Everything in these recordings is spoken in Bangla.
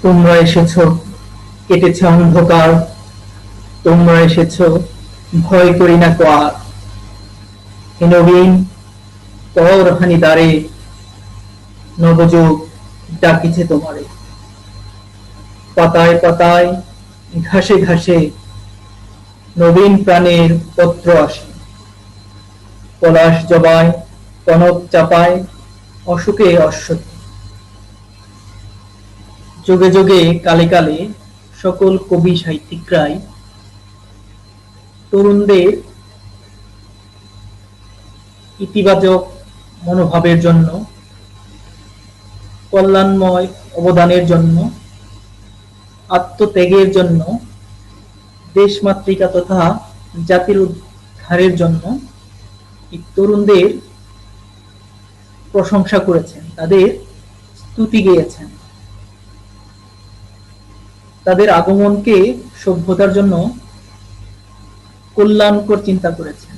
তোমরা এসেছো, কেটেছে অন্ধকার, তোমরা এসেছো, ভয় করি না কো আর। হে নবীন, পরহানি দ্বারে, নবযুগ ডাকিছে তোমারে। পাতায় পাতায়, ঘাসে ঘাসে, নবীন প্রাণের পত্র আসে। পলাশ জবায়, কনক চাপায়, অশোকে অশ্বত্থ। যুগে যুগে কালে কালে সকল কবি সাহিত্যিকরাই তরুণদের ইতিবাচক মনোভাবের জন্য, কল্যাণময় অবদানের জন্য, আত্মত্যাগের জন্য, দেশমাতৃকা তথা জাতির উদ্ধারের জন্য এই তরুণদের প্রশংসা করেছেন, তাদের স্তুতি গেয়েছেন, তাদের আগমনকে সভ্যতার জন্য কল্যাণকর চিন্তা করেছেন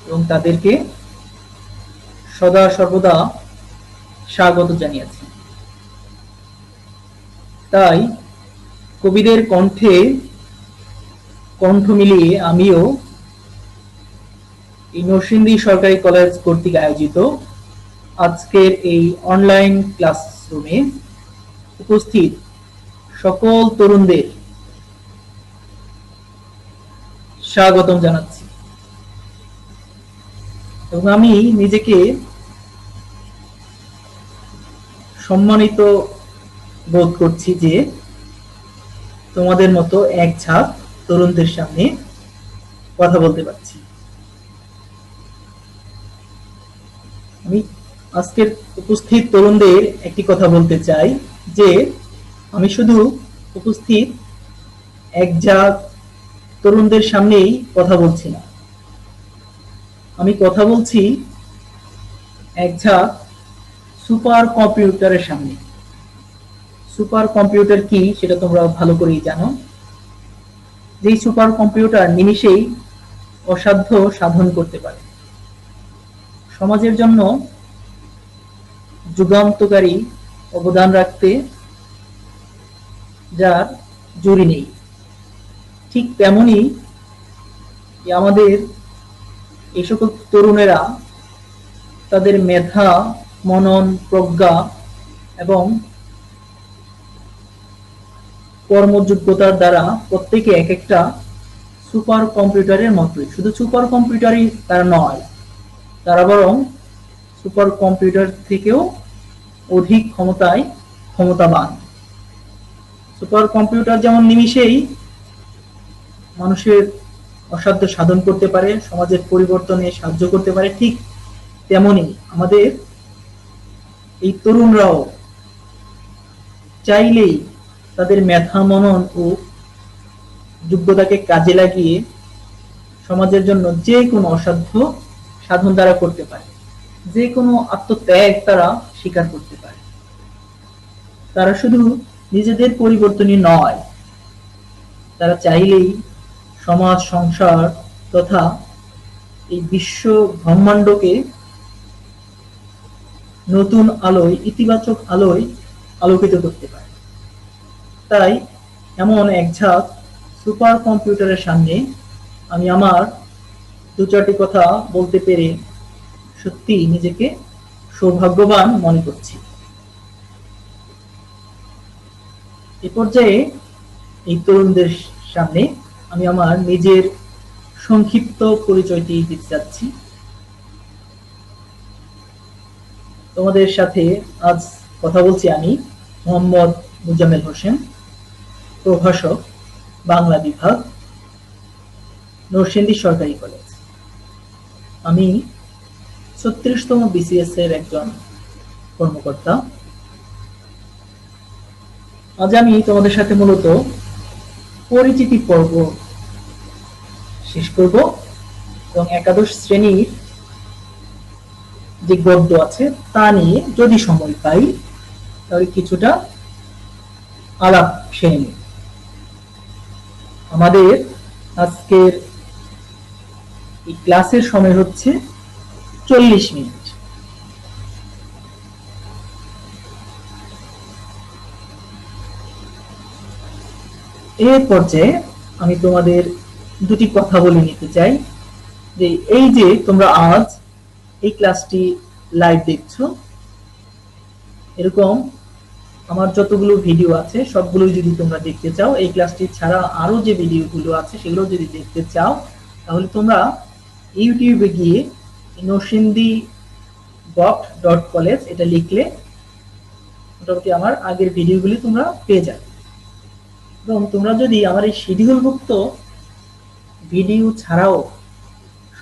এবং তাদেরকে সদা সর্বদা স্বাগত জানিয়েছেন। তাই কবিদের কণ্ঠে কণ্ঠ মিলিয়ে আমিও এই নরসিংদী সরকারি কলেজ কর্তৃক আয়োজিত আজকের এই অনলাইন ক্লাসরুমে উপস্থিত সকল তরুণদের স্বাগতম জানাচ্ছি এবং আমি নিজেকে সম্মানিত বোধ করছি যে তোমাদের মতো এক ঝাঁক তরুণদের সামনে কথা বলতে পারছি। আমি আজকের উপস্থিত তরুণদের একটি কথা বলতে চাই যে আমি শুধু উপস্থিত এক ঝাঁক তরুণদের সামনেই কথা বলছি না, আমি কথা বলছি এক ঝাঁক সুপার কম্পিউটারের সামনে। সুপার কম্পিউটার কি সেটা তোমরা ভালো করেই জানো। যেই সুপার কম্পিউটার নিমিষেই অসাধ্য সাধন করতে পারে, সমাজের জন্য যুগান্তকারী অবদান রাখতে যার জুড়ি নেই। ঠিক তেমনি আমাদের এই সকল তরুণেরা তাদের মেধা, মনন, প্রজ্ঞা এবং কর্মযোগ্যতার দ্বারা প্রত্যেকে এক একটা সুপার কম্পিউটারের মতোই। শুধু সুপার কম্পিউটারই তারা নয়, তারা বরং সুপার কম্পিউটার থেকেও অধিক ক্ষমতাবান। সুপার কম্পিউটার যেমন নিমিষেই মানুষের অসাধ্য সাধন করতে পারে, সমাজের পরিবর্তনে সাহায্য করতে পারে, ঠিক তেমনি আমাদের এই তরুণরাও চাইলেই তাদের মেধা, মনন ও যোগ্যতাকে কাজে লাগিয়ে সমাজের জন্য যে কোনো অসাধ্য সাধন তারা করতে পারে, যে কোনো আত্মত্যাগ তারা স্বীকার করতে পারে। তারা শুধু নিজেদের পরিবর্তনই নয়, তারা চাইলেই সমাজ, সংসার তথা এই বিশ্ব ব্রহ্মাণ্ডকে নতুন আলোয়, ইতিবাচক আলোয় আলোকিত করতে পারে। তাই এমন এক ঝাঁক সুপার কম্পিউটারের সামনে আমি আমার দু চারটি কথা বলতে পেরে সত্যি নিজেকে সৌভাগ্যবান মনে করছি। এ পর্যায়ে এই তরুণদের সামনে আমি আমার নিজের সংক্ষিপ্ত পরিচয়টি দিতে যাচ্ছি। তোমাদের সাথে আজ কথা বলছি আমি মোহাম্মদ মুজাম্মেল হোসেন, প্রভাষক, বাংলা বিভাগ, নরসিংদী সরকারি কলেজ। আমি ৩৬তম বিসিএস এর একজন কর্মকর্তা। আজ আমি তোমাদের সাথে মূলত পরিচিতি পর্ব শেষ করব এবং একাদশ শ্রেণীর যে গদ্য আছে তা নিয়ে যদি সময় পাই তাহলে কিছুটা আলাপ সেরে নিই। আমাদের আজকের এই ক্লাসের সময় হচ্ছে 40 মিনিট। এই পর্যায়ে আমি তোমাদের দুটি কথা বলে নিতে চাই যে এই যে তোমরা আজ এই ক্লাসটি লাইভ দেখছো, এরকম আমার যতগুলো ভিডিও আছে সবগুলোই যদি তোমরা দেখতে চাও, এই ক্লাসটি ছাড়া আরো যে ভিডিওগুলো আছে সেগুলো যদি দেখতে চাও, তাহলে তোমরা ইউটিউবে গিয়ে নরসিংদী কলেজ এটা লিখলে মোটামুটি আমার আগের ভিডিওগুলি তোমরা পেয়ে যাবে। এবং তোমরা যদি আমার এই শিডিউলভুক্ত ভিডিও ছাড়াও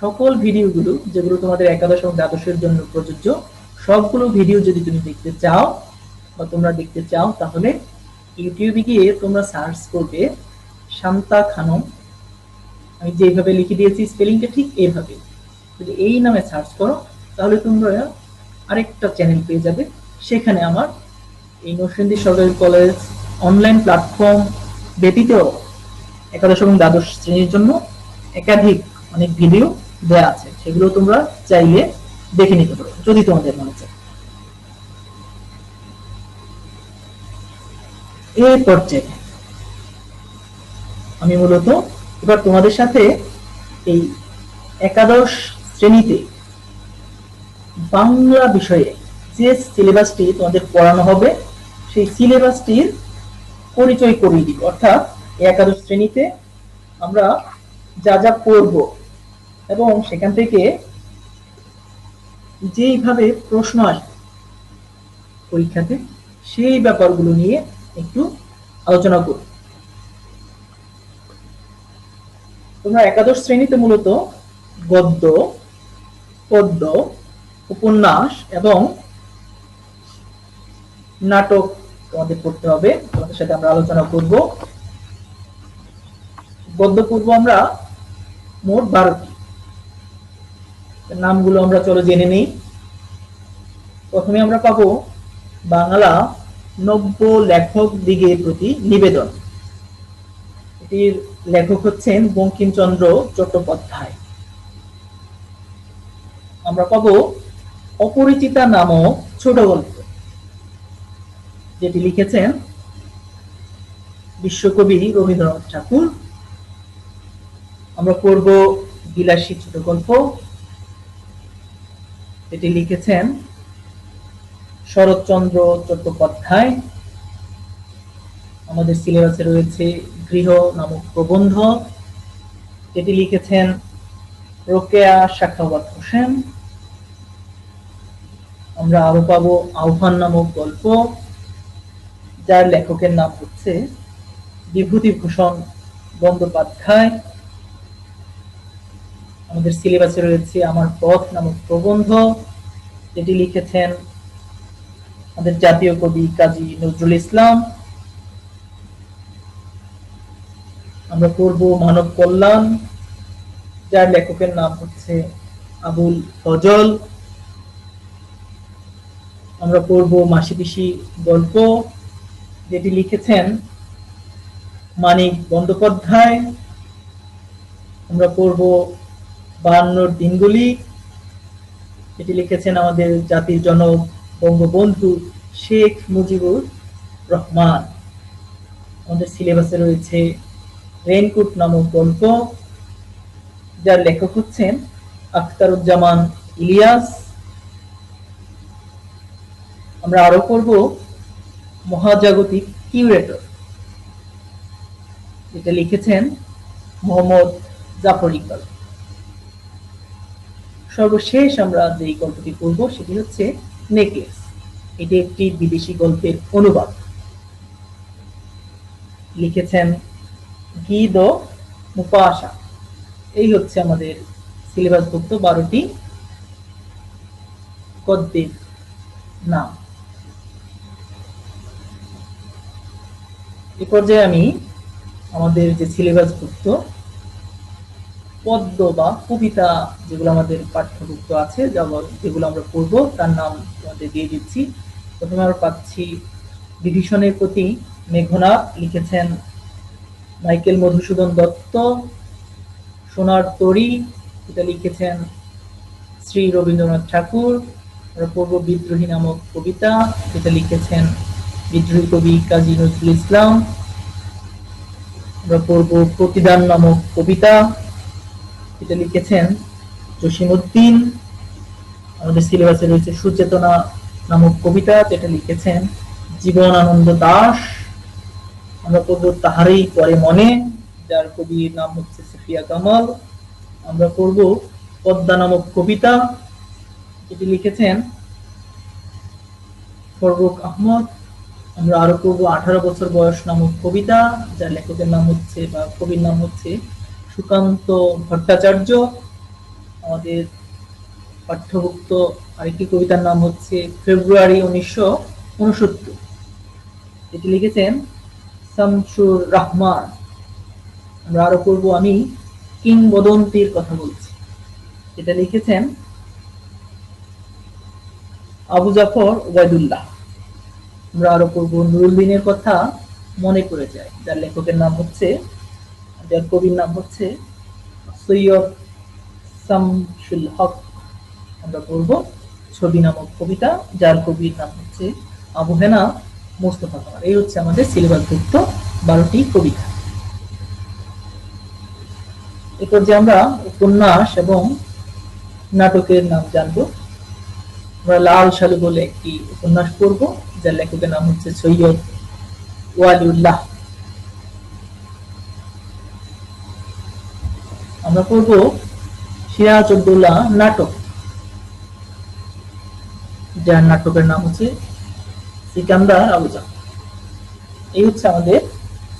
সকল ভিডিওগুলো যেগুলো তোমাদের একাদশ এবং দ্বাদশের জন্য প্রযোজ্য সবগুলো ভিডিও যদি তুমি দেখতে চাও বা তোমরা দেখতে চাও, তাহলে ইউটিউবে গিয়ে তোমরা সার্চ করবে শান্তা খানম। আমি যেভাবে লিখে দিয়েছি স্পেলিংটা ঠিক এইভাবে, যদি এই নামে সার্চ করো তাহলে তোমরা আরেকটা চ্যানেল পেয়ে যাবে। সেখানে আমার এই নরসিংদী সরকারি কলেজ অনলাইন প্ল্যাটফর্ম ব্যতীত একাদশ এবং দ্বাদশ শ্রেণীর জন্য একাধিক অনেক ভিডিও দেওয়া আছে, সেগুলো তোমরা চাইলে দেখে নিতে পারো যদি তোমাদের মনে চায়। এই পর্যায়ে আমি মূলত এবার তোমাদের সাথে এই একাদশ শ্রেণীতে বাংলা বিষয়ে যে সিলেবাসটি তোমাদের পড়ানো হবে সেই সিলেবাসটির পরিচয় করিয়ে দিব। অর্থাৎ একাদশ শ্রেণীতে আমরা যা যা পড়ব এবং সেখান থেকে যেইভাবে প্রশ্ন আসবে পরীক্ষাতে সেই ব্যাপারগুলো নিয়ে একটু আলোচনা করব। তোমরা একাদশ শ্রেণীতে মূলত গদ্য, পদ্য, উপন্যাস এবং নাটক তোমাদের পড়তে হবে। তোমাদের সাথে আমরা আলোচনা করব। গদ্য পড়ব আমরা মোট 12টি, নামগুলো আমরা চলো জেনে নেই। প্রথমে আমরা পাবো বাংলা নব্য লেখক দিগের প্রতি নিবেদন। এটির লেখক হচ্ছেন বঙ্কিমচন্দ্র চট্টোপাধ্যায়। আমরা পাবো অপরিচিতা নামক ছোট গল্প, যেটি লিখেছেন বিশ্বকবি রবীন্দ্রনাথ ঠাকুর। আমরা পড়ব বিলাসী ছোট গল্প, এটি লিখেছেন শরৎচন্দ্র চট্টোপাধ্যায়। আমাদের সিলেবাসে রয়েছে গৃহ নামক প্রবন্ধ, এটি লিখেছেন রোকেয়া সাখাওয়াত হোসেন। আমরা আরো পাবো আহ্বান নামক গল্প, যার লেখকের নাম হচ্ছে বিভূতিভূষণ বন্দ্যোপাধ্যায়। আমাদের সিলেবাসে রয়েছে আমার পথ নামক প্রবন্ধ, যেটি লিখেছেন আমাদের জাতীয় কবি কাজী নজরুল ইসলাম। আমরা পড়ব মানব কল্যাণ, যার লেখকের নাম হচ্ছে আবুল ফজল। আমরা পড়ব মাসি পিসি গল্প, যেটি লিখেছেন মানিক বন্দ্যোপাধ্যায়। আমরা পড়ব 52 দিনগুলি, এটি লিখেছেন আমাদের জাতির জনক বঙ্গবন্ধু শেখ মুজিবুর রহমান। আমাদের সিলেবাসে রয়েছে রেইনকোট নামক গল্প, যার লেখক হচ্ছেন আখতারুজ্জামান ইলিয়াস। আমরা আরো পড়ব মহাজাগতিক কিউরেটর, যেটা লিখেছেন মোহাম্মদ জাফর ইকবাল। সর্বশেষ আমরা যে গল্পটি পড়ব সেটি হচ্ছে নেকলেস। এটি একটি বিদেশি গল্পের অনুবাদ, লিখেছেন গিদো মুপাশা। এই হচ্ছে আমাদের সিলেবাসভুক্ত 12টি গদ্যের নাম। এ পর্যায়ে আমি আমাদের যে সিলেবাসভুক্ত পদ্য বা কবিতা যেগুলো আমাদের পাঠ্যভুক্ত আছে, যেগুলো আমরা পড়ব তার নাম তোমাদের দিয়ে দিচ্ছি। প্রথমে আমরা পাচ্ছি বিভীষণের প্রতি মেঘনাদ, লিখেছেন মাইকেল মধুসূদন দত্ত। সোনার তরী, এটা লিখেছেন শ্রী রবীন্দ্রনাথ ঠাকুর। আমরা পড়ব বিদ্রোহী নামক কবিতা, যেটা লিখেছেন বিদ্রোহী কবি কাজী নজরুল ইসলাম। আমরা পড়ব প্রতিদান নামক কবিতা, এটা লিখেছেন জসিমউদ্দিন। আমাদের সিলেবাসে রয়েছে সুচেতনা নামক কবিতা, যেটা লিখেছেন জীবনানন্দ দাশ। আমরা পড়ব তাহারই পরে মনে, যার কবির নাম হচ্ছে সুফিয়া কামাল। আমরা পড়ব পদ্মা নামক কবিতা, এটি লিখেছেন ফররুখ আহমদ। আমরা আরো পড়ব 18 বছর বয়স নামক কবিতা, যার লেখকের নাম হচ্ছে বা কবির নাম হচ্ছে সুকান্ত ভট্টাচার্য। আমাদের পাঠ্যভুক্ত আরেকটি কবিতার নাম হচ্ছে ফেব্রুয়ারি 1969, এটি লিখেছেন শামসুর রহমান। আমরা আরো পড়ব আমি কিংবদন্তির কথা বলছি, এটা লিখেছেন আবু জাফর ওবায়দুল্লাহ। আমরা আরো পড়ব নুরুল দিনের কথা মনে পড়ে যায়, যার লেখকের নাম হচ্ছে, যার কবির নাম হচ্ছে সৈয়দ শামসুল হক। আমরা পড়ব ছবি নামক কবিতা, যার কবির নাম হচ্ছে আবু হেনা মোস্তফা কামাল। এই হচ্ছে আমাদের সিলেবাসভুক্ত 12টি কবিতা। এরপর যে আমরা উপন্যাস এবং নাটকের নাম জানবো। আমরা লাল সালু বলে একটি উপন্যাস পড়ব, যার লেখকের নাম হচ্ছে সৈয়দ ওয়ালিউল্লাহ। আমরা পড়ব সিরাজউদ্দৌলা নাটক, যার নাটকের নাম হচ্ছে সিকান্দার আবু জাফর। এই হচ্ছে আমাদের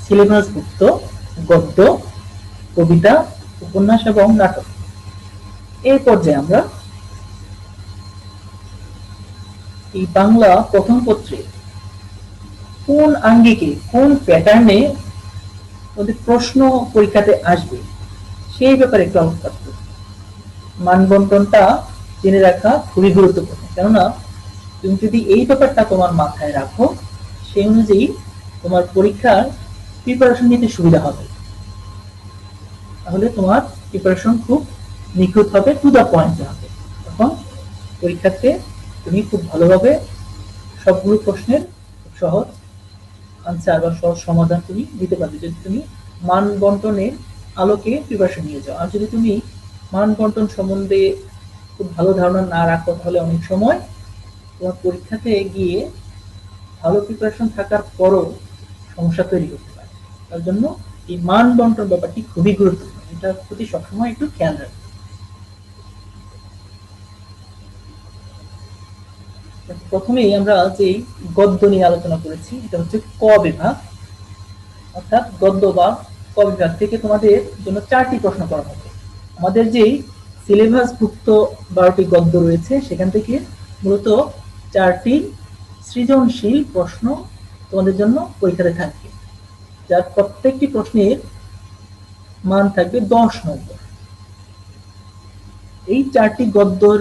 সিলেবাসভুক্ত গদ্য, কবিতা, উপন্যাস এবং নাটক। এই পর্যায়ে আমরা এই বাংলা প্রথম পত্রে কোন আঙ্গিকে, কোন প্যাটার্নে ওদের প্রশ্ন পরীক্ষাতে আসবে সেই ব্যাপারে একটু আলোচনা করব। মানবন্টনটা জেনে রাখা খুবই গুরুত্বপূর্ণ, কেননা তুমি যদি এই ব্যাপারটা তোমার মাথায় রাখো, সেই অনুযায়ী তোমার পরীক্ষার প্রিপারেশন নিতে সুবিধা হবে। তাহলে তোমার প্রিপারেশন খুব নিখুঁত হবে, টু দ্য পয়েন্ট হবে। তখন পরীক্ষাতে তুমি খুব ভালোভাবে সবগুলো প্রশ্নের খুব সহজ আনসার বা সহজ সমাধান তুমি দিতে পারবে, যদি তুমি মান বন্টনের আলোকে প্রিপারেশন নিয়ে যাও। আর যদি তুমি মান বন্টন সম্বন্ধে খুব ভালো ধারণা না রাখো, তাহলে অনেক সময় তোমার পরীক্ষাতে গিয়ে ভালো প্রিপারেশন থাকার পরও সমস্যা তৈরি করতে পারে। তার জন্য এই মান বন্টন ব্যাপারটি খুবই গুরুত্বপূর্ণ, এটার প্রতি সবসময় একটু খেয়াল রাখবে। প্রথমেই আমরা যে গদ্য নিয়ে আলোচনা করেছি, এটা হচ্ছে ক বিভাগ, অর্থাৎ গদ্য বা ক বিভাগ থেকে তোমাদের জন্য 4টি প্রশ্ন করা হবে। আমাদের যেই সিলেবাসভুক্ত 12টি গদ্য রয়েছে, সেখান থেকে মূলত 4টি সৃজনশীল প্রশ্ন তোমাদের জন্য পরীক্ষাতে থাকবে, যার প্রত্যেকটি প্রশ্নের মান থাকবে 10 নম্বর। এই 4টি গদ্যর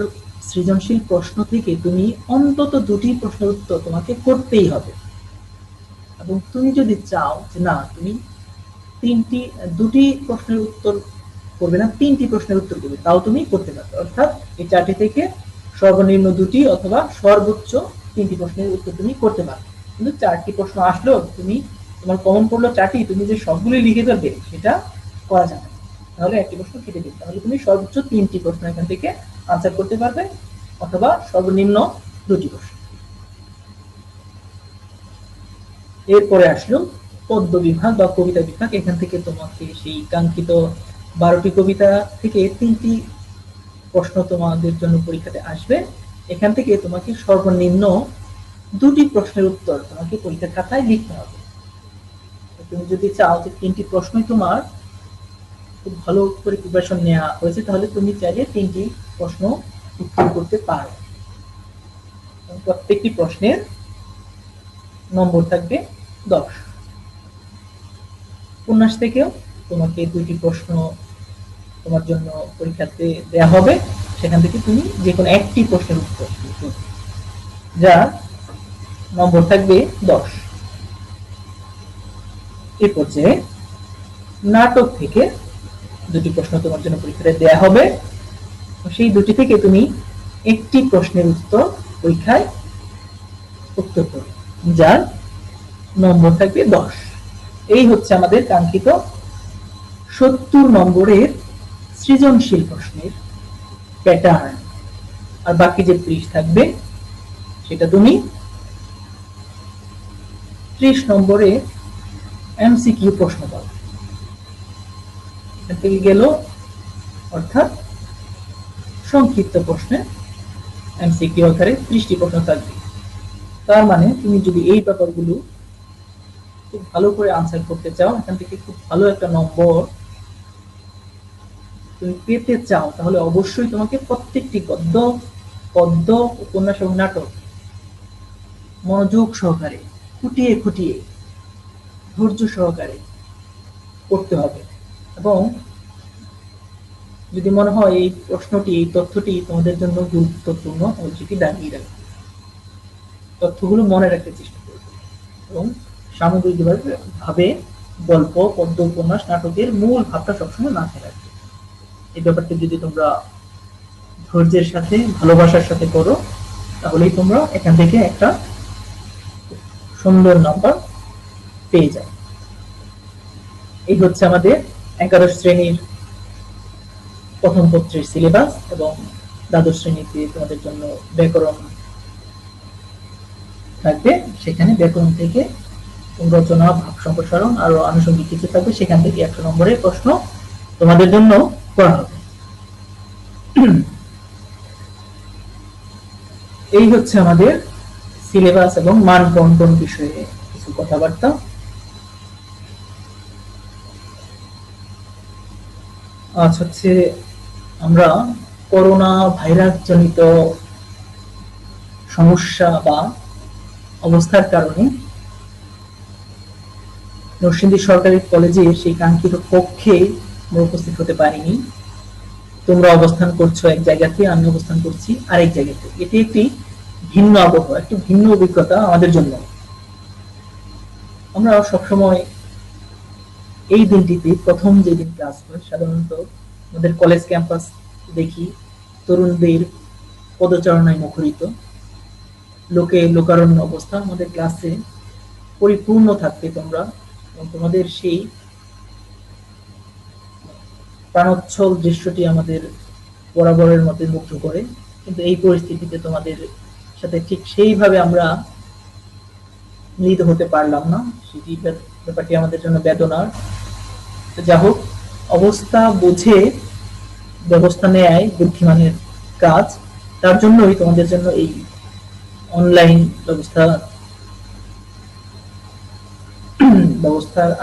সৃজনশীল প্রশ্ন থেকে তুমি অন্তত 2টি প্রশ্নের উত্তর তোমাকে করতেই হবে, এবং তুমি যদি চাও যে না তুমি 2টি প্রশ্নের উত্তর করবে না, 3টি প্রশ্নের উত্তর করবে, তাও তুমি করতে পারবে। অর্থাৎ এই 4টি থেকে সর্বনিম্ন 2টি অথবা সর্বোচ্চ 3টি প্রশ্নের উত্তর তুমি করতে পারবে। কিন্তু 4টি প্রশ্ন আসলেও তুমি, তোমার কমন পড়লো 4টি, তুমি যে সবগুলি লিখে ফেলবে সেটা করা যাবে না, তাহলে একটি প্রশ্ন কেটে দিবে। তাহলে তুমি সর্বোচ্চ 3টি প্রশ্ন এখান থেকে আনসার করতে পারবে, অথবা সর্বনিম্ন 2টি প্রশ্ন। এরপরে আসলো পদ্য বিভাগ বা কবিতা বিভাগ। এখান থেকে তোমাকে সেই কাঙ্ক্ষিত 12টি কবিতা থেকে 3টি প্রশ্ন তোমাদের জন্য পরীক্ষাতে আসবে। এখান থেকে তোমাকে সর্বনিম্ন 2টি প্রশ্নের উত্তর তোমাকে পরীক্ষার খাতায় লিখতে হবে। তুমি যদি চাও যে 3টি প্রশ্নই তোমার খুব ভালো করে প্রিপারেশন নেওয়া হয়েছে, তাহলে তুমি চাইলে 3টি প্রশ্ন উত্তর করতে পারো। প্রত্যেকটি প্রশ্নের নম্বর থাকবে 10। উপন্যাস থেকেও তোমাকে 2টি প্রশ্ন তোমার জন্য পরীক্ষাতে দেওয়া হবে, সেখান থেকে তুমি যে কোনো একটি প্রশ্নের উত্তর, যার নম্বর থাকবে 10। এই পর্যায়ে নাটক থেকে 2টি প্রশ্ন তোমার জন্য পরীক্ষাতে দেওয়া হবে, সেই 2টি থেকে তুমি একটি প্রশ্নের উত্তর পরীক্ষায় উত্তর করবে, যার নম্বর থাকবে 10। এই হচ্ছে আমাদের কাঙ্ক্ষিত 70 নম্বরের সৃজনশীল প্রশ্নের প্যাটার্ন আর বাকি যে 30 থাকবে সেটা তুমি 30 নম্বরে এমসিকিউ প্রশ্ন পাবে। এখান থেকে গেল অর্থাৎ সংক্ষিপ্ত প্রশ্নে এমসিকিউ আকারে 30টি প্রশ্ন থাকবে। তার মানে তুমি যদি এই ব্যাপারগুলো খুব ভালো করে আনসার করতে চাও, এখান থেকে খুব ভালো একটা নম্বর তুমি পেতে চাও, তাহলে অবশ্যই তোমাকে প্রত্যেকটি গদ্য, পদ্য, উপন্যাস এবং নাটক মনোযোগ সহকারে, খুঁটিয়ে খুঁটিয়ে, ধৈর্য সহকারে পড়তে হবে। এবং যদি মনে হয় এই প্রশ্নটি, এই তথ্যটি তোমাদের জন্য গুরুত্বপূর্ণ, তাহলে সেটি দাগিয়ে রাখবে, তথ্যগুলো মনে রাখতে চেষ্টা করবে এবং সামগ্রিকভাবে গল্প, পদ্য, উপন্যাস, নাটকের মূল ভাবটা সবসময় মাথায় রাখবে। এই ব্যাপারটা যদি তোমরা ধৈর্যের সাথে, ভালোবাসার সাথে করো, তাহলেই তোমরা এখান থেকে একটা সুন্দর নাম্বার পেয়ে যাও। এই হচ্ছে আমাদের 11 শ্রেণীর প্রথম পত্রের সিলেবাস এবং দ্বাদশ শ্রেণীতে তোমাদের জন্য ব্যাকরণ থাকবে। সেখানে ব্যাকরণ থেকে রচনা, ভাব সম্প্রসারণ আরো আনুষঙ্গিক কিছু থাকবে, সেখান থেকে 100 নম্বরের প্রশ্ন তোমাদের জন্য করা হবে। এই হচ্ছে আমাদের সিলেবাস এবং মান বন্টন বিষয়ে কিছু কথাবার্তা। আজ হচ্ছে আমরা করোনা ভাইরাস জনিত সমস্যা বা অবস্থার কারণে নরসিংদী সরকারি কলেজের সেই কাঙ্ক্ষিত কক্ষে উপস্থিত হতে পারিনি। তোমরা অবস্থান করছো এক জায়গাতে, আমি অবস্থান করছি আরেক জায়গাতে। এটি একটি ভিন্ন আবহাওয়া, একটি ভিন্ন অভিজ্ঞতা আমাদের জন্য। আমরা সবসময় এই দিনটিতে, প্রথম যেদিন ক্লাস হয়, সাধারণত আমাদের কলেজ ক্যাম্পাস দেখি তরুণদের পদচারণায় মুখরিত, লোকে লোকারণ্য অবস্থা। আমাদের ক্লাসে পরিপূর্ণ থাকতে তোমরা, এবং তোমাদের সেই প্রাণোচ্ছল দৃশ্যটি আমাদের বরাবরের মধ্যে মুগ্ধ করে। কিন্তু এই পরিস্থিতিতে তোমাদের সাথে ঠিক সেইভাবে আমরা মিলিত হতে পারলাম না, সেটি ব্যাপারটি আমাদের জন্য বেদনার। যা হোক, অবস্থা বুঝে ব্যবস্থা নেয় বুদ্ধিমানের কাজ। তার জন্যই তোমাদের জন্য এই অনলাইন ব্যবস্থার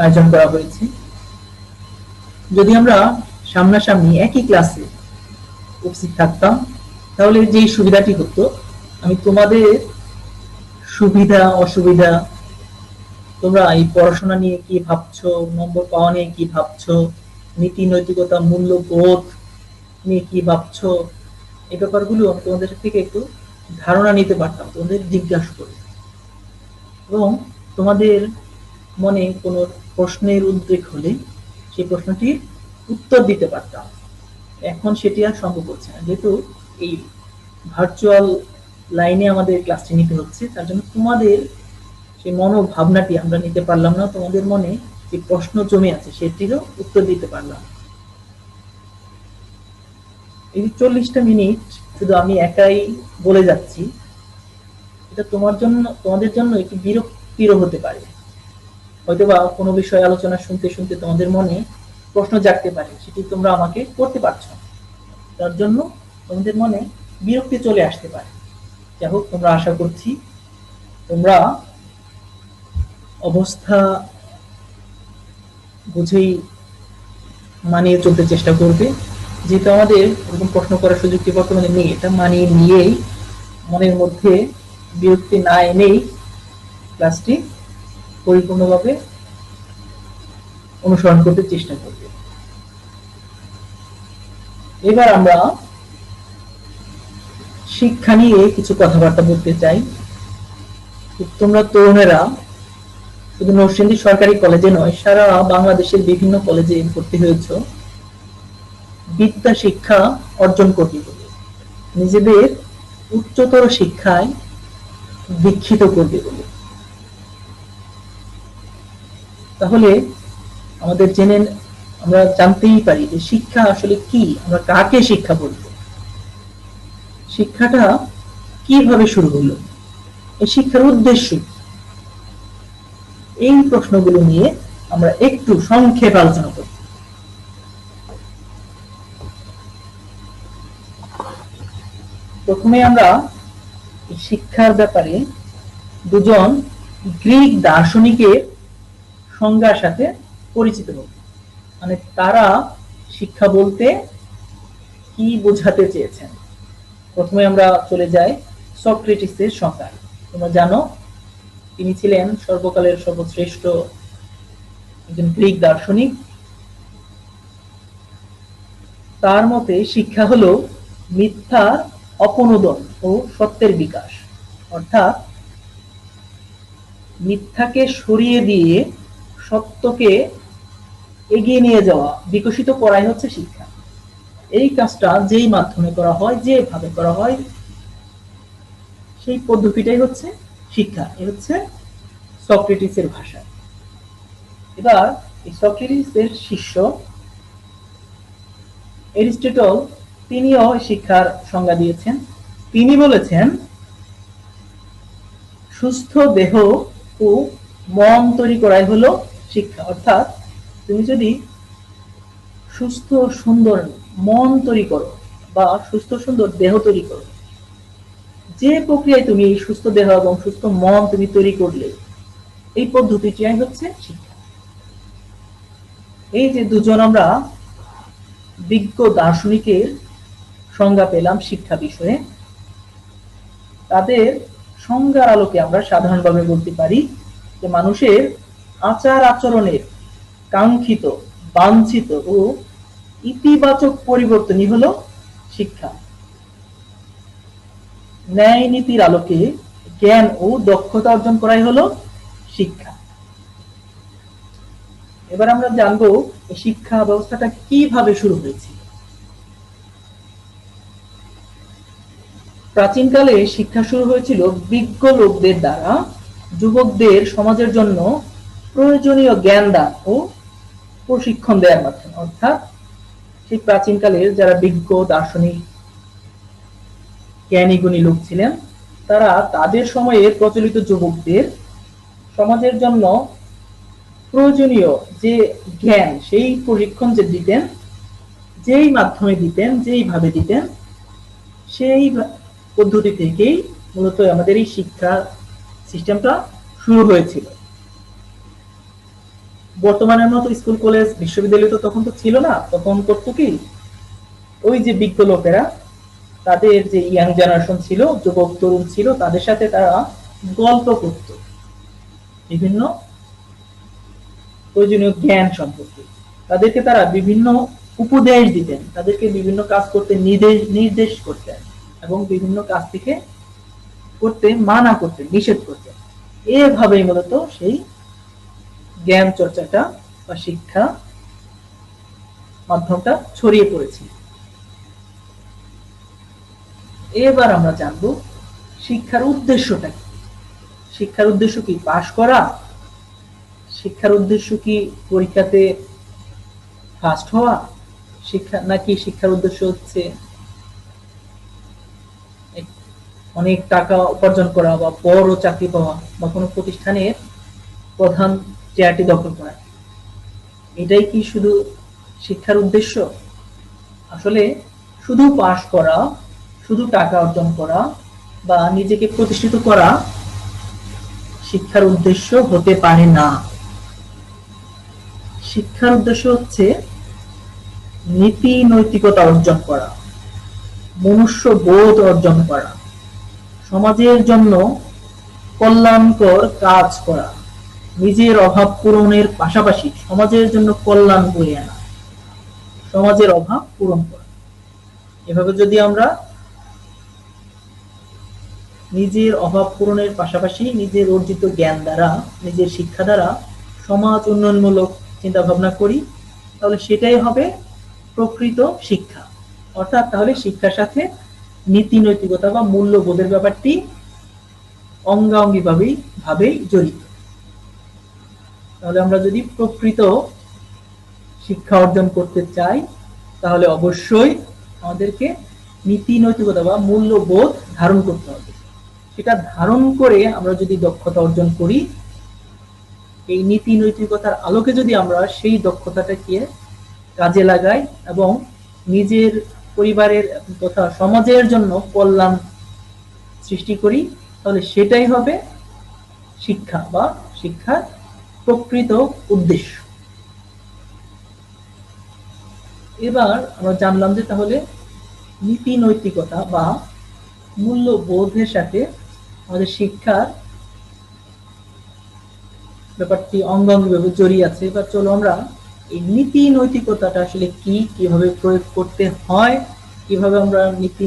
আয়োজন করা হয়েছে। যদি আমরা সামনাসামনি একই ক্লাসে উপস্থিত থাকতাম, তাহলে যে সুবিধাটি হতো, আমি তোমাদের সুবিধা অসুবিধা, তোমরা এই পড়াশোনা নিয়ে কি ভাবছো, নম্বর পাওয়া নিয়ে কি ভাবছো, নীতি নৈতিকতা, মূল্যবোধ নিয়ে কি ভাবছো, এই ব্যাপারগুলো আমি তোমাদের থেকে একটু ধারণা নিতে পারতাম, তোমাদের জিজ্ঞাসা করে। এবং তোমাদের মনে কোনো প্রশ্নের উদ্রেক হলে সেই প্রশ্নটির উত্তর দিতে পারতাম। এখন সেটি আর সম্ভব হচ্ছে না, যেহেতু এই ভার্চুয়াল লাইনে আমাদের ক্লাসটি নিতে হচ্ছে। তার জন্য তোমাদের সেই মনোভাবনাটি আমরা নিতে পারলাম না, তোমাদের মনে যে প্রশ্ন জমে আছে সেটিরও উত্তর দিতে পারলাম। এই 40টা মিনিট শুধু আমি একাই বলে যাচ্ছি, এটা তোমাদের জন্য একটু বিরক্তিরও হতে পারে। হয়তোবা কোনো বিষয় আলোচনা শুনতে শুনতে তোমাদের মনে প্রশ্ন জাগতে পারে, সেটি তোমরা আমাকে করতে পারছো, তার জন্য তোমাদের মনে বিরক্তি চলে আসতে পারে। যাই হোক, তোমরা আশা করছি তোমরা অবস্থা বুঝেই মানিয়ে চলতে চেষ্টা করবে। যেহেতু আমাদের এরকম প্রশ্ন করার সুযোগটি বর্তমানে নেই, এটা মানিয়ে নিয়েই, মনের মধ্যে বিরক্তি না এনেই ক্লাসটি পরিপূর্ণভাবে অনুসরণ করতে চেষ্টা করবে। এবার আমরা শিক্ষা নিয়ে কিছু কথাবার্তা বলতে চাই। তোমরা তরুণেরা শুধু নরসিংদী সরকারি কলেজে নয়, সারা বাংলাদেশের বিভিন্ন কলেজে ভর্তি হয়েছ বিদ্যা শিক্ষা অর্জন করতে বলে, নিজেদের উচ্চতর শিক্ষায় দীক্ষিত করবে বলে। তাহলে আমরা জানতেই পারি যে শিক্ষা আসলে কি, আমরা কাকে শিক্ষা বলবো, শিক্ষাটা কিভাবে শুরু হলো, এই শিক্ষার উদ্দেশ্য, এই প্রশ্নগুলো নিয়ে আমরা একটু সংক্ষেপে আলোচনা করব। প্রথমে আমরা শিক্ষার ব্যাপারে দুজন গ্রিক দার্শনিকের সংজ্ঞার সাথে পরিচিত হব, মানে তারা শিক্ষা বলতে কি বোঝাতে চেয়েছেন। প্রথমে আমরা চলে যাই সক্রেটিসের সংজ্ঞায়। তোমরা জানো তিনি ছিলেন সর্বকালের সর্বশ্রেষ্ঠ একজন গ্রিক দার্শনিক। তার মতে শিক্ষা হলো মিথ্যার অপনোদন ও সত্যের বিকাশ, অর্থাৎ মিথ্যাকে সরিয়ে দিয়ে সত্যকে এগিয়ে নিয়ে যাওয়া, বিকশিত করাই হচ্ছে শিক্ষা। এই কাজটা যেই মাধ্যমে করা হয়, যেভাবে করা হয়, সেই পদ্ধতিটাই হচ্ছে শিক্ষা। এ হচ্ছে সক্রেটিসের ভাষা। এবার এই সক্রেটিসের শিষ্য এরিস্টটল তিনিও শিক্ষার সংজ্ঞা দিয়েছেন। তিনি বলেছেন সুস্থ দেহ ও মন তৈরি করাই হলো শিক্ষা, অর্থাৎ তুমি যদি সুস্থ সুন্দর মন তৈরি করো বা সুস্থ সুন্দর দেহ তৈরি করো, যে প্রক্রিয়ায় তুমি এই সুস্থ দেহ এবং সুস্থ মন তুমি তৈরি করলে, এই পদ্ধতিটাই হচ্ছে শিক্ষা। এই যে দুজন আমরা বিজ্ঞ দার্শনিকের সংজ্ঞা পেলাম শিক্ষা বিষয়ে, তাদের সংজ্ঞার আলোকে আমরা সাধারণভাবে বলতে পারি যে মানুষের আচার আচরণের কাঙ্ক্ষিত, বাঞ্ছিত ও ইতিবাচক পরিবর্তনই হলো শিক্ষা। ন্যায় নীতির আলোকে জ্ঞান ও দক্ষতা অর্জন করাই হলো শিক্ষা। এবার আমরা জানবো শিক্ষা ব্যবস্থাটা কিভাবে শুরু হয়েছিল। প্রাচীনকালে শিক্ষা শুরু হয়েছিল বিজ্ঞ লোকদের দ্বারা যুবকদের সমাজের জন্য প্রয়োজনীয় জ্ঞান দান ও প্রশিক্ষণ দেওয়ার মাধ্যমে, অর্থাৎ সেই প্রাচীনকালের যারা বিজ্ঞ দার্শনিক জ্ঞানী গুণী লোক ছিলেন, তারা তাদের সময়ে প্রচলিত যুবকদের সমাজের জন্য প্রয়োজনীয় যে জ্ঞান, সেই প্রশিক্ষণ যে দিতেন, যেই মাধ্যমে দিতেন, যেইভাবে দিতেন, সেই পদ্ধতি থেকেই মূলত আমাদের এই শিক্ষা সিস্টেমটা শুরু হয়েছিল। বর্তমানের মতো স্কুল কলেজ বিশ্ববিদ্যালয় তো তখন তো ছিল না। তখন করতো কি, ওই যে বিজ্ঞ লোকেরা তাদের যে ইয়াং জেনারেশন ছিল, যুবক তরুণ ছিল, তাদের সাথে তারা গল্প করত বিভিন্ন প্রয়োজনীয় জ্ঞান সম্পর্কে। তাদেরকে তারা বিভিন্ন উপদেশ দিতেন, তাদেরকে বিভিন্ন কাজ করতে নির্দেশ করতেন এবং বিভিন্ন কাজ থেকে করতে মানা করতেন, নিষেধ করতেন। এভাবেই মূলত সেই জ্ঞান চর্চাটা বা শিক্ষা মাধ্যমটা ছড়িয়ে পড়েছে। এবার আমরা জানবো শিক্ষার উদ্দেশ্যটা কি। শিক্ষার উদ্দেশ্য কি পাশ করা? শিক্ষার উদ্দেশ্য কি পরীক্ষাতে ফার্স্ট হওয়া? শিক্ষা নাকি শিক্ষার উদ্দেশ্য হচ্ছে অনেক টাকা উপার্জন করা বা বড় চাকরি পাওয়া বা কোনো প্রতিষ্ঠানের প্রধান চেয়ারটি দখল করা? এটাই কি শুধু শিক্ষার উদ্দেশ্য? আসলে শুধু পাশ করা, শুধু টাকা অর্জন করা বা নিজেকে প্রতিষ্ঠিত করা শিক্ষার উদ্দেশ্য হতে পারে না। শিক্ষার উদ্দেশ্য হচ্ছে নীতি নৈতিকতা অর্জন করা, মনুষ্য বোধ অর্জন করা, সমাজের জন্য কল্যাণকর কাজ করা, নিজের অভাব পূরণের পাশাপাশি সমাজের জন্য কল্যাণ বয়ে আনা, সমাজের অভাব পূরণ করা। এভাবে যদি আমরা নিজের অভাব পূরণের পাশাপাশি নিজের অর্জিত জ্ঞান দ্বারা, নিজের শিক্ষা দ্বারা সমাজ উন্নয়নমূলক চিন্তা ভাবনা করি, তাহলে সেটাই হবে প্রকৃত শিক্ষা। অর্থাৎ তাহলে শিক্ষার সাথে নীতি নৈতিকতা বা মূল্যবোধের ব্যাপারটি অঙ্গাঙ্গি ভাবেই জড়িত। তাহলে আমরা যদি প্রকৃত শিক্ষা অর্জন করতে চাই, তাহলে অবশ্যই আমাদেরকে নীতি নৈতিকতা বা মূল্যবোধ ধারণ করতে হবে। সেটা ধারণ করে আমরা যদি দক্ষতা অর্জন করি, এই নীতি নৈতিকতার আলোকে যদি আমরা সেই দক্ষতাটাকে কাজে লাগাই এবং নিজের পরিবারের তথা সমাজের জন্য কল্যাণ সৃষ্টি করি, তাহলে সেটাই হবে শিক্ষা বা শিক্ষার প্রকৃত উদ্দেশ্য। এবার আমরা জানলাম যে তাহলে নীতি নৈতিকতা বা মূল্যবোধের সাথে আমাদের শিক্ষার ব্যাপারটি অঙ্গাঙ্গিভাবে জড়িয়ে আছে। এবার চলো আমরা এই নীতি নৈতিকতাটা আসলে কি, কিভাবে প্রয়োগ করতে হয়, কিভাবে আমরা নীতি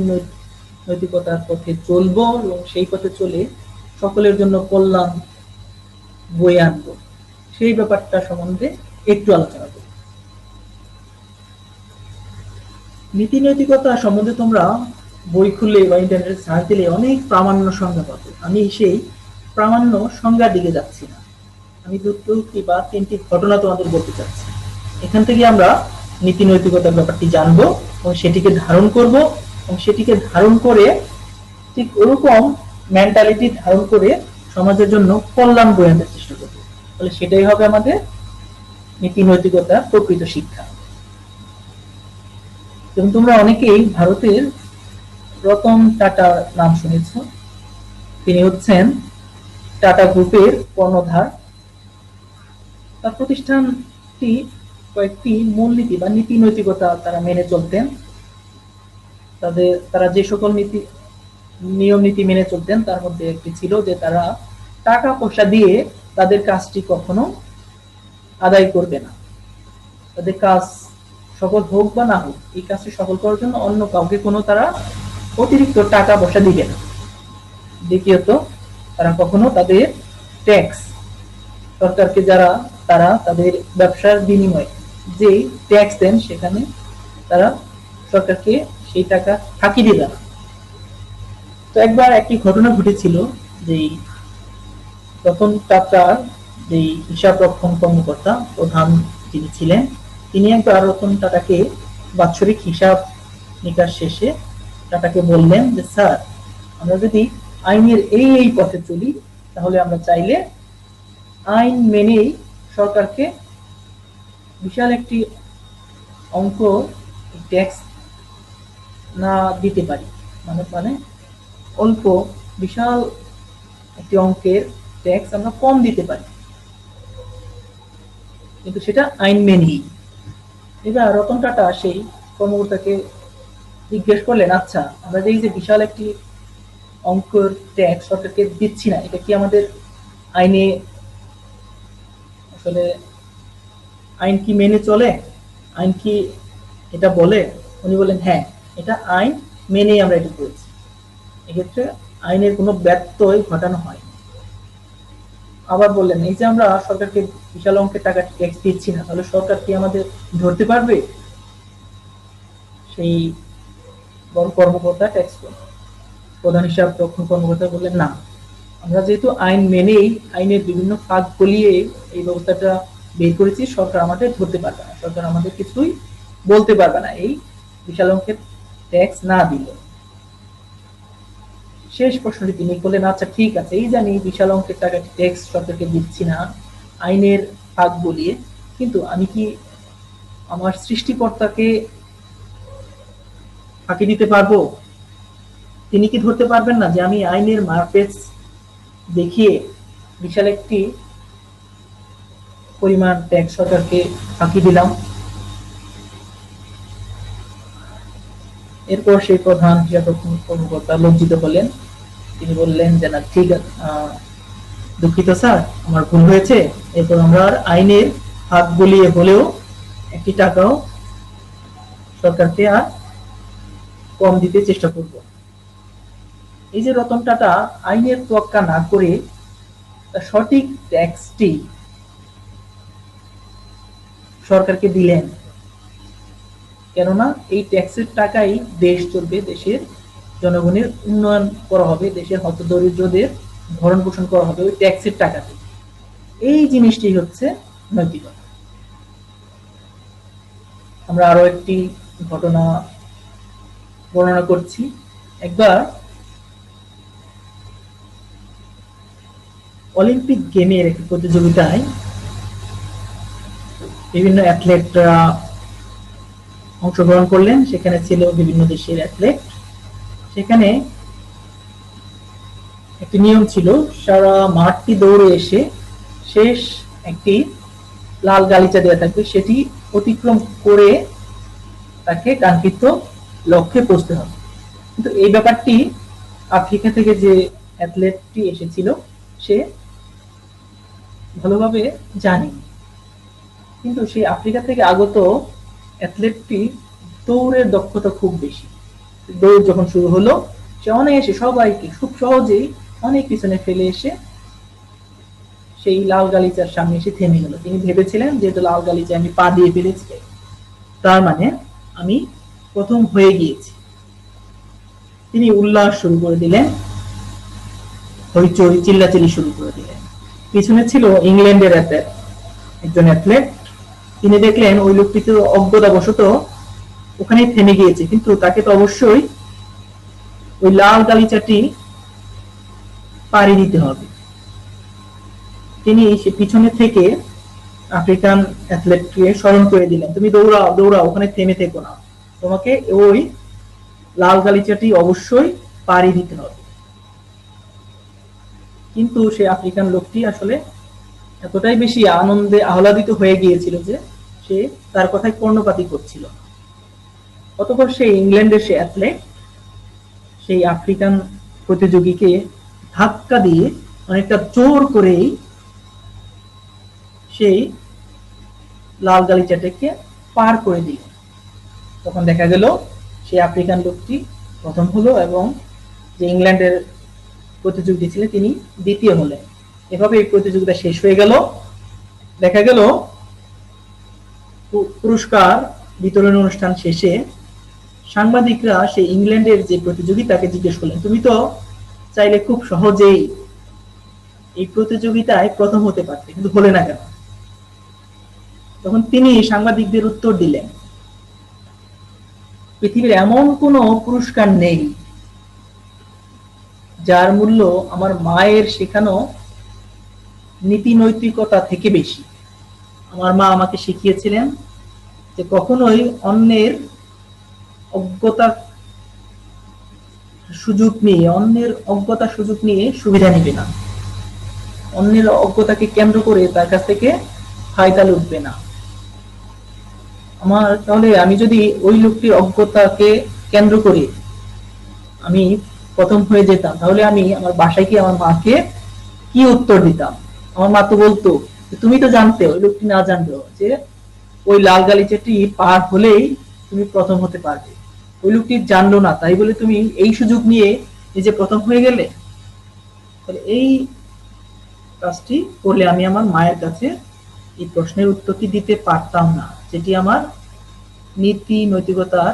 নৈতিকতার পথে চলবো এবং সেই পথে চলে সকলের জন্য কল্যাণ বয়ে আনবো, সেই ব্যাপারটা সম্বন্ধে একটু আলোচনা করি। নীতি নৈতিকতা সম্বন্ধে তোমরা বই খুললে বা ইন্টারনেটে সার্চ দিলে অনেক প্রামাণ্য সংজ্ঞা পাবে। আমি সেই প্রামাণ্য সংজ্ঞার দিকে যাচ্ছি না, আমি দুটি বা তিনটি ঘটনা তোমাদের বলতে চাচ্ছি। এখান থেকে আমরা নীতি নৈতিকতার ব্যাপারটি জানবো এবং সেটিকে ধারণ করব এবং সেটিকে ধারণ করে ঠিক ওরকম মেন্টালিটি ধারণ করে সমাজের জন্য কল্যাণ বয়ে আনতে চেষ্টা করব। তাহলে সেটাই হবে আমাদের নীতি নৈতিকতার প্রকৃত শিক্ষা। এবং তোমরা অনেকেই ভারতের রতন টাটা নাম শুনেছ। তিনি হচ্ছেন টাটা গ্রুপের কর্ণধার। তার প্রতিষ্ঠানটি কয়েকটি মূলনীতি বা নীতি নৈতিকতা তারা মেনে চলতেন। তারা যে সকল নিয়ম নীতি মেনে চলতেন তার মধ্যে একটি ছিল যে তারা টাকা পয়সা দিয়ে তাদের কাজটি কখনো আদায় করবে না। তাদের কাজ সফল হোক বা না হোক, এই কাজটি সফল করার জন্য অন্য কাউকে কোনো তারা অতিরিক্ত টাকা পয়সা দিবে না। দ্বিতীয়ত, তারা কখনো তাদের ট্যাক্স সরকারকে তারা তাদের ব্যবসার বিনিময়ে যে ট্যাক্স দেন সেখানে তারা সরকারকে সেই টাকা ফাঁকি দিবে না। তো একবার একটি ঘটনা ঘটেছিল যে রতন টাটার যে হিসাব রক্ষণ কর্মকর্তা প্রধান যিনি ছিলেন, তিনি একবার রতন টাটাকে বাৎসরিক হিসাব নিকাশ শেষে টাটাকে বললেন যে স্যার, আমরা যদি আইনের এই পথে চলি তাহলে আমরা চাইলে আইন মেনেই সরকারকে বিশাল একটি অঙ্ক ট্যাক্স না দিতে পারি, মানে অল্প বিশাল একটি অঙ্কের ট্যাক্স আমরা কম দিতে পারি, কিন্তু সেটা আইন মেনেই। এবার রতন টাটা সেই কর্মকর্তাকে জিজ্ঞেস করলেন, আচ্ছা আমরা যে বিশাল একটি অঙ্কের ট্যাক্স সরকারকে দিচ্ছি না, এটা কি আমাদের আইনে আসলে আইন কি মেনে চলে, আইন কি এটা বলে? উনি বলেন হ্যাঁ, এটা আইন মেনেই আমরা এটা করেছি, এক্ষেত্রে আইনের কোনো ব্যত্যয় ঘটানো হয়। আবার বললেন, এই যে আমরা সরকারকে বিশাল অঙ্কের টাকা ট্যাক্স দিচ্ছি না, তাহলে সরকার কি আমাদের ধরতে পারবে? সেই বড় কর্মকর্তা ট্যাক্স প্রধান হিসাব রক্ষণ কর্মকর্তা বললেন, না, আমরা যেহেতু আইন মেনেই আইনের বিভিন্ন ফাঁক গলিয়ে এই ব্যবস্থাটা বের করেছি, সরকার আমাদের ধরতে পারবে না, সরকার আমাদের কিছুই বলতে পারবে না এই বিশাল অঙ্কের ট্যাক্স না দিলে। শেষ প্রশ্নটি তিনি বললেন, আচ্ছা ঠিক আছে, এই জানি বিশাল অঙ্কের টাকা ট্যাক্স সরকারকে দিচ্ছি না আইনের ফাঁক গলিয়ে, কিন্তু আমি কি আমার সৃষ্টিকর্তাকে ফাঁকি দিতে পারবো? তিনি কি ধরতে পারবেন না যে আমি আইনের মারপেচ দেখিয়ে বিশাল একটি পরিমাণ ট্যাক্স সরকারকে ফাঁকি দিলাম? এরপর সেই প্রধান হিসাব কর্মকর্তা লজ্জিত হলেন। তিনি বললেন যে না, ঠিক আছে, দুঃখিত স্যার, আমার ভুল হয়েছে, এরপর আমরা আইনের হাত গলিয়ে হলেও একটি টাকাও সরকারকে আর কম দিতে চেষ্টা করব। এই যে রতন টাটা আইনের তোয়াক্কা না করে সঠিক ট্যাক্সটি সরকারকে দিলেন, কেননা এই ট্যাক্সের টাকাই দেশ চলবে, দেশের জনগণের উন্নয়ন করা হবে, দেশের হতদরিদ্রদের ভরণ পোষণ করা হবে ওই ট্যাক্সের টাকাতে। এই জিনিসটি হচ্ছে নৈতিকতা। আমরা আরো একটি ঘটনা বর্ণনা করছি। একবার অলিম্পিক গেমের একটি প্রতিযোগিতায় বিভিন্ন অ্যাথলেটরা অংশগ্রহণ করলেন। সেখানে ছিল বিভিন্ন দেশের অ্যাথলেট। সেখানে একটি নিয়ম ছিল, সারা মাঠটি দৌড়ে এসে শেষ একটি লাল গালিচা দেওয়া থাকবে, সেটি অতিক্রম করে তাকে কাঙ্ক্ষিত লক্ষ্যে পৌঁছতে হবে। কিন্তু এই ব্যাপারটি আফ্রিকা থেকে যে অ্যাথলেটটি এসেছিল সে ভালোভাবে জানে। কিন্তু সেই আফ্রিকা থেকে আগত অ্যাথলেটটি দৌড়ের দক্ষতা খুব বেশি। দৌড় যখন শুরু হলো, সে অনায়াসে সবাইকে খুব সহজেই অনেক পিছনে ফেলে এসে সেই লাল গালিচার সামনে এসে থেমে গেল। তিনি ভেবেছিলেন যেহেতু লাল গালিচা আমি পা দিয়ে ফেলেছি, তার মানে আমি প্রথম হয়ে গিয়েছি। তিনি উল্লাস শুরু করে দিলেন, হইচই চিল্লাচিল্লি শুরু করে দিলেন। পিছনে ছিল ইংল্যান্ডের একজন অ্যাথলেট। তিনি দেখলেন ওই লোকটি তো অজ্ঞতাবশত ওখানে থেমে গিয়েছে, কিন্তু তাকে তো অবশ্যই ওই লাল গালিচাটি পাড়ি দিতে হবে। তিনি সে পিছনে থেকে আফ্রিকান অ্যাথলেটকে স্মরণ করে দিলেন, তুমি দৌড়াও দৌড়াও, ওখানে থেমে থেকো না, তোমাকে ওই লাল গালিচাটি অবশ্যই পাড়ি দিতে হবে। কিন্তু সে আফ্রিকান লোকটি আসলে এতটাই বেশি আনন্দে আহ্লাদিত হয়ে গিয়েছিল যে সে তার কথায় কর্ণপাতই করছিল। অতঃপর সেই ইংল্যান্ডের সে অ্যাথলেট সেই আফ্রিকান প্রতিযোগীকে ধাক্কা দিয়ে অনেকটা জোর করেই সেই লাল গালিচাটাকে পার করে দিল। তখন দেখা গেল সেই আফ্রিকান লোকটি প্রথম হলো এবং যে ইংল্যান্ডের প্রতিযোগী ছিলেন তিনি দ্বিতীয় হলেন। এভাবে এই প্রতিযোগিতা শেষ হয়ে গেল। দেখা গেল পুরস্কার বিতরণ অনুষ্ঠান শেষে সাংবাদিকরা সেই ইংল্যান্ডের যে প্রতিযোগী তাকে জিজ্ঞেস করলেন, তুমি তো চাইলে খুব সহজেই এই প্রতিযোগিতায় প্রথম হতে পারতে, কিন্তু হলে না কেন? তখন তিনি সাংবাদিকদের উত্তর দিলেন, পৃথিবীর এমন কোনো পুরস্কার নেই যার মূল্য আমার মায়ের শেখানো নীতি নৈতিকতা থেকে বেশি। আমার মা আমাকে শিখিয়েছিলেন যে কখনোই অন্যের অজ্ঞতার সুযোগ নিয়ে সুবিধা নিবে না, অন্যের অজ্ঞতাকে কেন্দ্র করে তার কাছ থেকে ফায়দা লুটবে না। তাহলে আমি যদি ওই লোকটির অজ্ঞতাকে কেন্দ্র করে আমি প্রথম হয়ে যেতাম, তাহলে আমি আমার বাসায় কি আমার মাকে কি উত্তর দিতাম? আমার মা তো বলতো, তুমি তো জানতে, ওই লোকটি না জানলেও, যে ওই লাল গালিচাটি পার হলেই তুমি প্রথম হতে পারবে। ওই লোকটি জানলো না, তাই বলে তুমি এই সুযোগ নিয়ে নিজে প্রথম হয়ে গেলে। তাহলে এই কাজটি করলে আমি আমার মায়ের কাছে এই প্রশ্নের উত্তরটি দিতে পারতাম না, যেটি আমার নীতি নৈতিকতার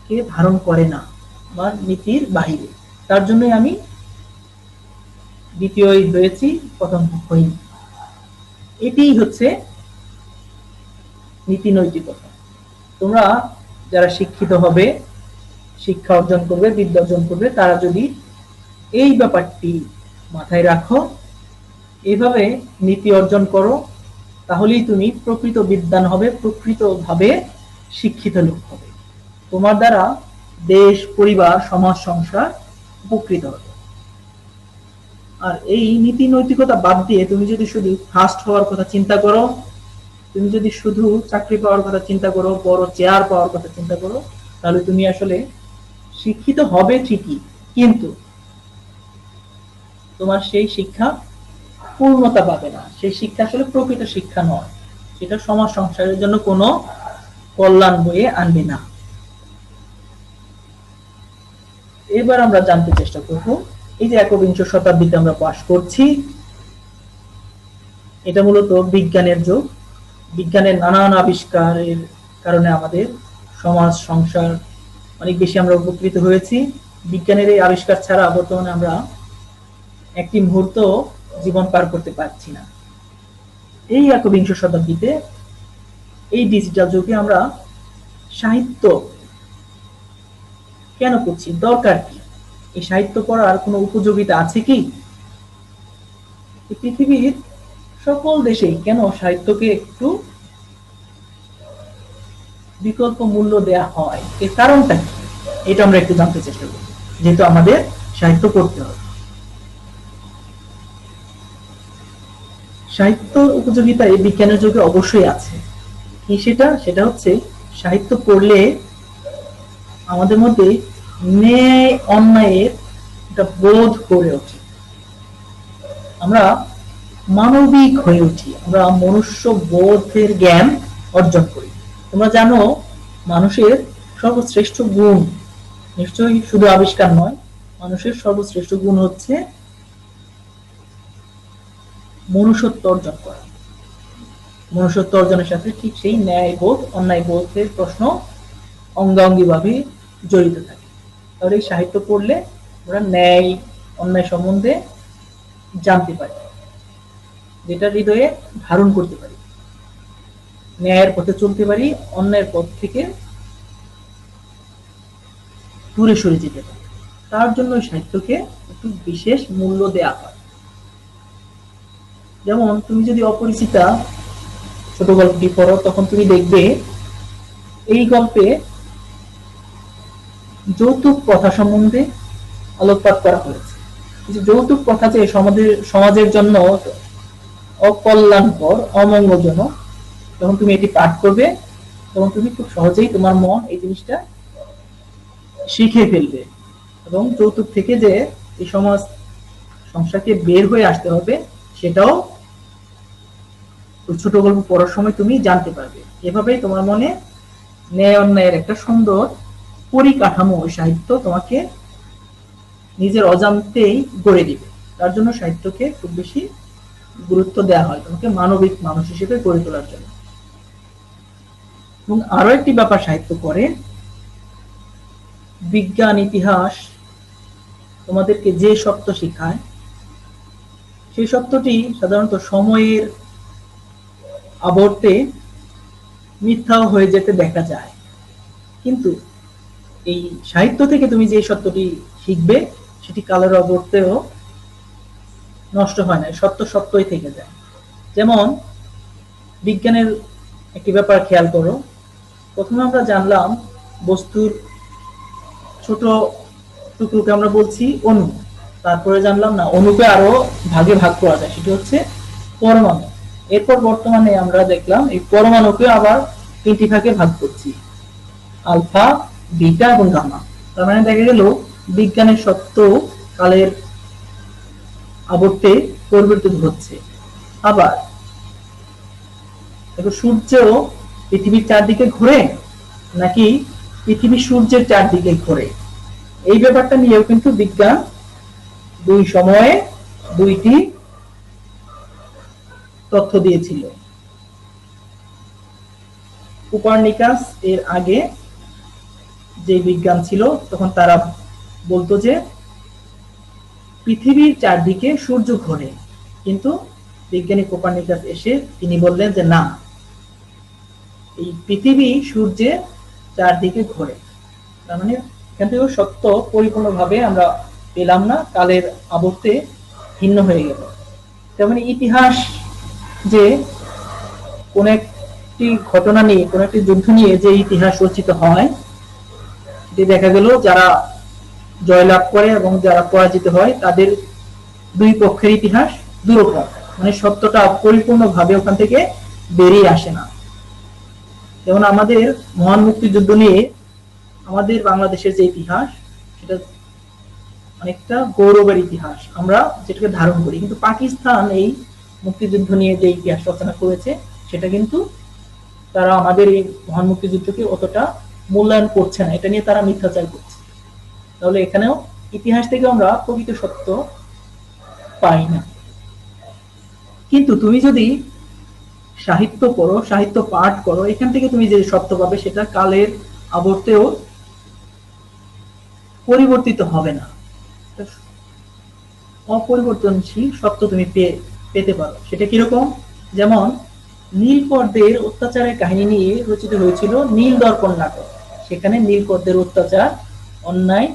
কে ধারণ করে না, আমার নীতির বাহিরে। তার জন্যই আমি দ্বিতীয় হয়েছি, প্রথম হইনি। এটিই হচ্ছে নীতি নৈতিকতা। তোমরা যারা শিক্ষিত হবে, শিক্ষা অর্জন করবে, বিদ্যা অর্জন করবে, তারা যদি এই ব্যাপারটি মাথায় রাখো, এইভাবে নীতি অর্জন করো, তাহলেই তুমি প্রকৃত বিদ্বান হবে, প্রকৃতভাবে শিক্ষিত লোক হবে। তোমার দ্বারা দেশ, পরিবার, সমাজ, সংসার উপকৃত হবে। আর এই নীতি নৈতিকতা বাদ দিয়ে তুমি যদি শুধু ফার্স্ট হওয়ার কথা চিন্তা করো, তুমি যদি শুধু চাকরি পাওয়ার কথা চিন্তা করো, বড় চেয়ার পাওয়ার কথা চিন্তা করো, তাহলে তুমি আসলে শিক্ষিত হবে ঠিকই, কিন্তু তোমার সেই শিক্ষা পূর্ণতা পাবে না। সেই শিক্ষা আসলে প্রকৃত শিক্ষা নয়, সেটা সমাজ সংসারের জন্য কোনো কল্যাণ বয়ে আনবে না। এবার আমরা জানতে চেষ্টা করব, এই যে একবিংশ শতাব্দীতে আমরা বাস করছি, এটা মূলত বিজ্ঞানের যুগ। বিজ্ঞানের নানান আবিষ্কারের কারণে আমাদের সমাজ সংসার অনেক বেশি আমরা উপকৃত হয়েছি। বিজ্ঞানের এই আবিষ্কার ছাড়া বর্তমানে আমরা একটি মুহূর্ত জীবন পার করতে পারছি না। এই একবিংশ শতাব্দীতে এই ডিজিটাল যুগে আমরা সাহিত্য কেন পড়ছি, দরকার কি, এই সাহিত্য পড়ার কোনো উপযোগিতা আছে কি? পৃথিবীর সকল দেশেই কেন সাহিত্যকে একটু বিকল্প মূল্য দেয়া হয়, এর কারণটা কি, এটা আমরা একটু জানতে চেষ্টা করব, যেহেতু আমাদের সাহিত্য পড়তে হবে। সাহিত্য উপযোগিতা এই বিজ্ঞানের যুগে অবশ্যই আছে। কি সেটা? সেটা হচ্ছে সাহিত্য পড়লে আমাদের মধ্যে ন্যায় অন্যায়ের একটা বোধ গড়ে ওঠে, আমরা মানবিক হয়ে উঠি, আমরা মনুষ্য বোধের জ্ঞান অর্জন করি। তোমরা জানো মানুষের সর্বশ্রেষ্ঠ গুণ নিশ্চয়ই শুধু আবিষ্কার নয়, মানুষের সর্বশ্রেষ্ঠ গুণ হচ্ছে মনুষ্যত্ব অর্জন করা। মনুষ্যত্ব অর্জনের সাথে ঠিক সেই ন্যায় বোধ অন্যায় বোধের প্রশ্ন অঙ্গাঙ্গি ভাবে জড়িত থাকে। তাহলে এই সাহিত্য পড়লে আমরা ন্যায় অন্যায় সম্বন্ধে জানতে পারি, যেটা হৃদয়ে ধারণ করতে পারি, ন্যায়ের পথে চলতে পারি, অন্যায়ের পথ থেকে দূরে সরে যেতে পারি। তার জন্য সাহিত্যকে একটু বিশেষ মূল্য দেয়া হয়। যেমন তুমি যদি অপরিচিতা ছোট গল্পটি পড়ো, তখন তুমি দেখবে এই গল্পে যৌতুক প্রথা সম্বন্ধে আলোকপাত করা হয়েছে। যৌতুক প্রথা যে সমাজের জন্য অকল্যাণকর, অমঙ্গলজনক, যখন তুমি এটি পাঠ করবে তখন তুমি খুব সহজেই তোমার মন এই জিনিসটা শিখে ফেলবে, এবং যৌতুক থেকে যে এই সমাজ সংসারকে বের হয়ে আসতে হবে সেটাও ছোট গল্প পড়ার সময় তুমি জানতে পারবে। এভাবেই তোমার মনে ন্যায় অন্যায়ের একটা সুন্দর পরিকাঠামো সাহিত্য তোমাকে নিজের অজান্তেই গড়ে দিবে। তার জন্য সাহিত্যকে খুব বেশি গুরুত্ব দেওয়া হয়, তোমাকে মানবিক মানুষ হিসেবে গড়ে তোলার জন্য। এবং আরো একটি ব্যাপার সাহিত্য করে, বিজ্ঞান ইতিহাস তোমাদেরকে যে সত্য শিখায় সেই সত্যটি সাধারণত সময়ের আবর্তে মিথ্যাও হয়ে যেতে দেখা যায়, কিন্তু এই সাহিত্য থেকে তুমি যে সত্যটি শিখবে সেটি কালের আবর্তেও নষ্ট হয় না, সত্য সত্যই থেকে যায়। যেমন বিজ্ঞানের একটি ব্যাপার খেয়াল করো, প্রথমে আমরা জানলাম বস্তুর ছোট টুকরোকে আমরা বলছি অণু, তারপরে জানলাম না অণুকে আরো ভাগে ভাগ করা যায়, সেটি হচ্ছে পরমাণু। এরপর বর্তমানে আমরা দেখলাম এই পরমাণুকে আবার 3টি ভাগে ভাগ করছি, আলফা, বিটা এবং গামা। তার মানে দেখা গেল বিজ্ঞানের সত্য কালের আবর্তে পরিবর্তিত হচ্ছে। আবার সূর্য পৃথিবীর চারদিকে ঘুরে নাকি পৃথিবী সূর্যের চারদিকে ঘুরে, এই ব্যাপারটা নিয়েও কিন্তু বিজ্ঞান দুই সময়ে দুইটি তথ্য দিয়েছিল। কোপারনিকাস এর আগে যে বিজ্ঞান ছিল তখন তারা বলতো যে পৃথিবীর চারদিকে সূর্য ঘোরে, কিন্তু বিজ্ঞানী কোপারনিকাস এসে তিনি বললেন যে না, এই পৃথিবী সূর্যের চারদিকে ঘোরে। তার মানে এখান থেকে সত্য পরিপূর্ণভাবে আমরা পেলাম না, কালের আবর্তে ভিন্ন হয়ে গেল। তেমনি ইতিহাস যে কোন একটি ঘটনা নিয়ে, কোন একটি যুদ্ধ নিয়ে যে ইতিহাস রচিত হয়, সেটি দেখা গেল যারা জয়লাভ করে এবং যারা পরাজিত হয় তাদের দুই পক্ষের ইতিহাস দুরকম, মানে সত্যটা পরিপূর্ণভাবে ওখান থেকে বেরিয়ে আসে না। যেমন আমাদের মহান মুক্তিযুদ্ধ নিয়ে আমাদের বাংলাদেশের যে ইতিহাস সেটা অনেকটা গৌরবের ইতিহাস, আমরা যেটাকে ধারণ করি, কিন্তু পাকিস্তান এই মুক্তিযুদ্ধ নিয়ে যে ইতিহাস রচনা করেছে সেটা কিন্তু তারা আমাদের এই মহান মুক্তিযুদ্ধকে অতটা মূল্যায়ন করছে না, এটা নিয়ে তারা মিথ্যাচার করছে। তাহলে এখানেও ইতিহাস থেকে আমরা প্রকৃত সত্য পাই না। কিন্তু তুমি যদি সাহিত্য পড়ো, সাহিত্য পাঠ করো, এখান থেকে তুমি যে সত্য পাবে সেটা কালের আবর্তেও পরিবর্তিত হবে না, অপরিবর্তনশীল সত্য তুমি পেতে পারো। সেটা কিরকম? যেমন নীলকরদের অত্যাচারের কাহিনী নিয়ে রচিত হয়েছিল নীল দর্পণ নাটক। সেখানে নীলকরদের অত্যাচার, অন্যায়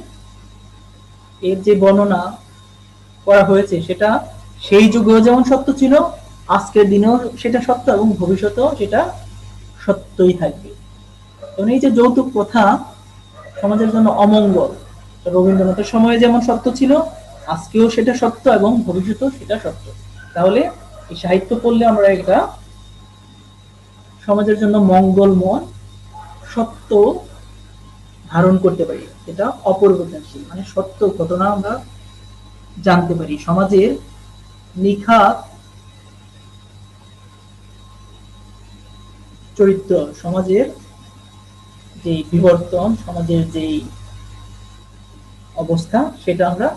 এর যে বর্ণনা করা হয়েছে সেটা সেই যুগেও যেমন সত্য ছিল, আজকের দিনেও সেটা সত্য এবং ভবিষ্যতেও সেটা সত্যই থাকবে। কারণ এই যে যৌতুক প্রথা সমাজের জন্য অমঙ্গল, রবীন্দ্রনাথের সময়ে যেমন সত্য ছিল, আজকেও সেটা সত্য এবং ভবিষ্যতেও সেটা সত্য। তাহলে এই সাহিত্য পড়লে আমরা এটা সমাজের জন্য মঙ্গলময় সত্য ধারণ করতে পারি, এটা অপরিবর্তনশীল, মানে সত্য ঘটনা আমরা জানতে পারি। সমাজের নিখাত চরিত্র, সমাজের যে বিবর্তন, সমাজের যে অবস্থা, সেটা আমরা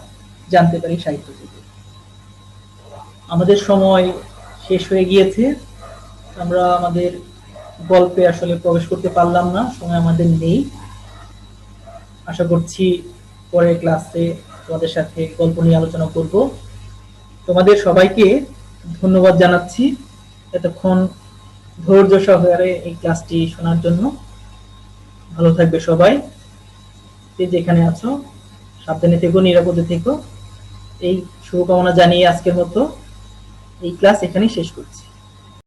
জানতে পারি সাহিত্য থেকে। আমাদের সময় শেষ হয়ে গিয়েছে, আমরা আমাদের গল্পে আসলে প্রবেশ করতে পারলাম না, সময় আমাদের নেই। আশা করছি পরের ক্লাসে তোমাদের সাথে গল্প নিয়ে আলোচনা করব। তোমাদের সবাইকে ধন্যবাদ জানাচ্ছি এতক্ষণ ধৈর্য সহকারে এই ক্লাসটি শোনার জন্য। ভালো থাকবে সবাই, যে যেখানে আছো সাবধানে থেকো, নিরাপদে থেকো, এই শুভকামনা জানিয়ে আজকের মতো এই ক্লাস এখানেই শেষ করছি।